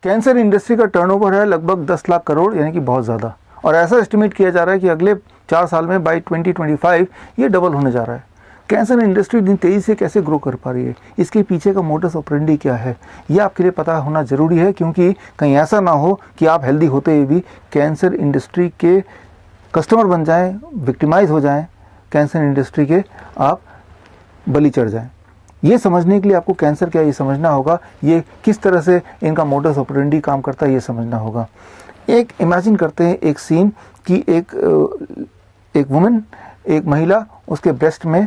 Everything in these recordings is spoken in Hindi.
कैंसर इंडस्ट्री का टर्नओवर है लगभग 10 लाख करोड़, यानी कि बहुत ज़्यादा। और ऐसा एस्टिमेट किया जा रहा है कि अगले 4 साल में बाई 2025 ये डबल होने जा रहा है। कैंसर इंडस्ट्री इतनी तेज़ी से कैसे ग्रो कर पा रही है, इसके पीछे का मोडस ऑपरेंडी क्या है, ये आपके लिए पता होना ज़रूरी है, क्योंकि कहीं ऐसा ना हो कि आप हेल्दी होते हुए भी कैंसर इंडस्ट्री के कस्टमर बन जाएं, विक्टिमाइज हो जाएं, कैंसर इंडस्ट्री के आप बलि चढ़ जाएं। ये समझने के लिए आपको कैंसर क्या ये समझना होगा, ये किस तरह से इनका मोडस ऑपरेंडी काम करता है ये समझना होगा। एक इमेजिन करते हैं एक सीन कि एक वुमन, एक महिला, उसके ब्रेस्ट में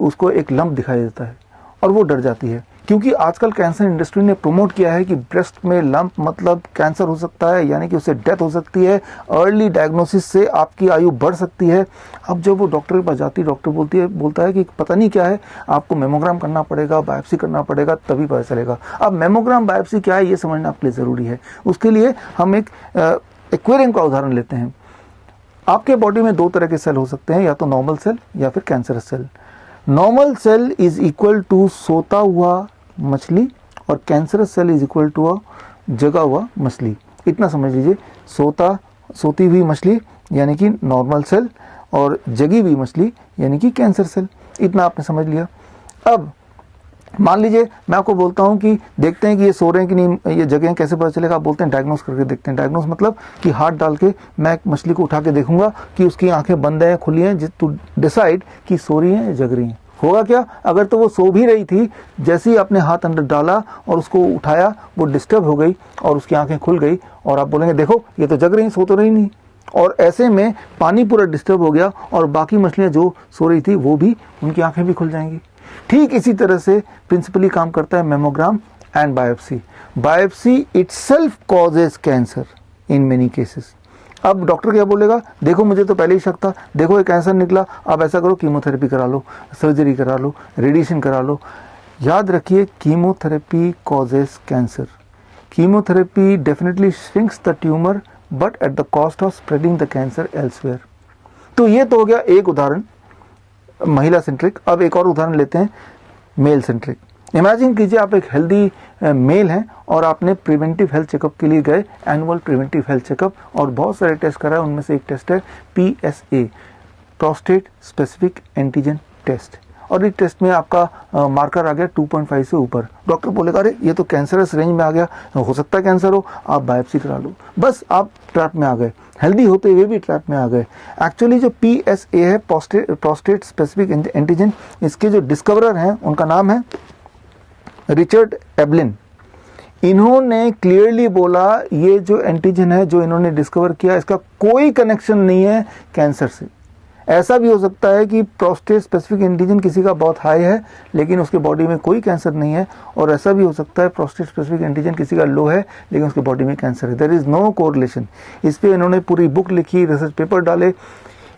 उसको एक लंप दिखाई देता है और वो डर जाती है, क्योंकि आजकल कैंसर इंडस्ट्री ने प्रमोट किया है कि ब्रेस्ट में लंप मतलब कैंसर हो सकता है, यानी कि उससे डेथ हो सकती है, अर्ली डायग्नोसिस से आपकी आयु बढ़ सकती है। अब जब वो डॉक्टर के पास जाती है, डॉक्टर बोलता है कि पता नहीं क्या है, आपको मेमोग्राम करना पड़ेगा, बायोप्सी करना पड़ेगा, तभी पता चलेगा। अब मेमोग्राम बायोप्सी क्या है ये समझना आपके लिए ज़रूरी है। उसके लिए हम एक एक्वेरियम का उदाहरण लेते हैं। आपके बॉडी में 2 तरह के सेल हो सकते हैं, या तो नॉर्मल सेल या फिर cancerous cell. Normal cell is equal to सोता हुआ मछली और cancerous cell is equal to a जगा हुआ मछली। इतना समझ लीजिए, सोती हुई मछली यानी कि नॉर्मल सेल और जगी हुई मछली यानी कि कैंसर सेल। इतना आपने समझ लिया। अब मान लीजिए मैं आपको बोलता हूं कि देखते हैं कि ये सो रहे हैं कि नहीं, ये जगह कैसे पता चलेगा। आप बोलते हैं डायग्नोस करके देखते हैं। डायग्नोस मतलब कि हाथ डाल के मैं एक मछली को उठा के देखूंगा कि उसकी आंखें बंद हैं खुली हैं, टू डिसाइड कि सो रही हैं या जग रही हैं। होगा क्या, अगर तो वो सो भी रही थी, जैसे ही आपने हाथ अंदर डाला और उसको उठाया वो डिस्टर्ब हो गई और उसकी आंखें खुल गई, और आप बोलेंगे देखो ये तो जग रही, सो तो रही नहीं। और ऐसे में पानी पूरा डिस्टर्ब हो गया और बाकी मछलियां जो सो रही थी वो भी, उनकी आंखें भी खुल जाएंगी। ठीक इसी तरह से प्रिंसिपली काम करता है mammogram and biopsy. Biopsy itself causes cancer in many cases. अब डॉक्टर क्या बोलेगा, देखो मुझे तो पहले ही शक था, देखो ये कैंसर निकला, अब ऐसा करो कीमोथेरेपी करा लो, सर्जरी करा लो, रेडिएशन करा लो। याद रखिए, chemotherapy causes cancer. Chemotherapy definitely shrinks the tumour but at the cost of spreading the cancer elsewhere. तो ये तो हो गया एक उदाहरण महिला सेंट्रिक। अब एक और उदाहरण लेते हैं मेल सेंट्रिक। इमेजिन कीजिए आप एक हेल्दी मेल हैं और आपने प्रिवेंटिव हेल्थ चेकअप के लिए गए, एनुअल प्रिवेंटिव हेल्थ चेकअप, और बहुत सारे टेस्ट कराए। उनमें से एक टेस्ट है PSA, prostate specific antigen test, और इस टेस्ट में आपका मार्कर आ गया 2.5 से ऊपर। डॉक्टर बोलेगा अरे ये तो कैंसरस रेंज में आ गया, हो सकता है कैंसर हो, आप बायोप्सी करा लो। बस आप ट्रैप में आ गए, हेल्दी होते हुए भी ट्रैप में आ गए। एक्चुअली जो PSA है, प्रोस्टेट स्पेसिफिक एंटीजन, इसके जो डिस्कवरर हैं उनका नाम है रिचर्ड एबलिन। इन्होंने क्लियरली बोला ये जो एंटीजन है जो इन्होंने डिस्कवर किया, इसका कोई कनेक्शन नहीं है कैंसर से। ऐसा भी हो सकता है कि प्रोस्टेट स्पेसिफिक एंटीजन किसी का बहुत हाई है लेकिन उसके बॉडी में कोई कैंसर नहीं है, और ऐसा भी हो सकता है प्रोस्टेट स्पेसिफिक एंटीजन किसी का लो है लेकिन उसके बॉडी में कैंसर है। There is no correlation. इस पे इन्होंने पूरी बुक लिखी, रिसर्च पेपर डाले।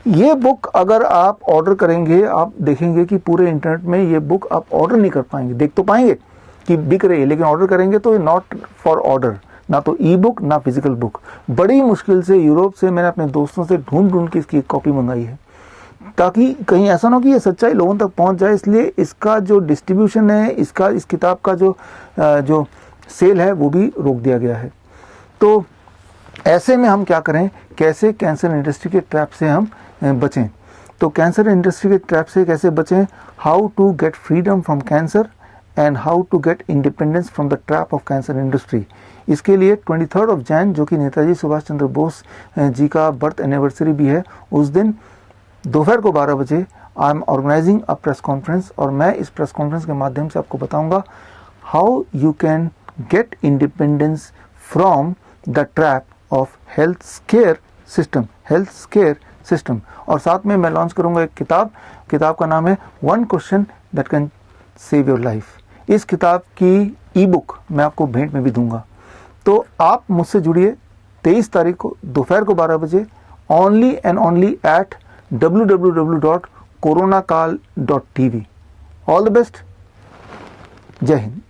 ये बुक अगर आप ऑर्डर करेंगे, आप देखेंगे कि पूरे इंटरनेट में ये बुक आप ऑर्डर नहीं कर पाएंगे। देख तो पाएंगे कि बिक रही है, लेकिन ऑर्डर करेंगे तो नॉट फॉर ऑर्डर, ना तो ई बुक ना फिजिकल बुक। बड़ी मुश्किल से यूरोप से मैंने अपने दोस्तों से ढूंढ के इसकी कॉपी मंगाई है, ताकि कहीं ऐसा ना हो कि ये सच्चाई लोगों तक पहुंच जाए। इसलिए इसका जो डिस्ट्रीब्यूशन है, इसका इस किताब का जो सेल है वो भी रोक दिया गया है। तो ऐसे में हम क्या करें, कैसे कैंसर इंडस्ट्री के ट्रैप से हम बचें। तो कैंसर इंडस्ट्री के ट्रैप से कैसे बचें, how to get freedom from cancer and how to get independence from the trap of cancer industry. इसके लिए 23 जनवरी जो कि नेताजी सुभाष चंद्र बोस जी का बर्थ एनिवर्सरी भी है, उस दिन दोपहर को 12 बजे I am organising a press conference, और मैं इस प्रेस कॉन्फ्रेंस के माध्यम से आपको बताऊंगा how you can get independence from the trap of health square system. और साथ में मैं लॉन्च करूंगा एक किताब का नाम है 1 question that can save your life. इस किताब की ई बुक मैं आपको भेंट में भी दूंगा। तो आप मुझसे जुड़िए 23 तारीख को दोपहर को 12 बजे, only and only at www.coronakal.tv। All the best, जय हिंद।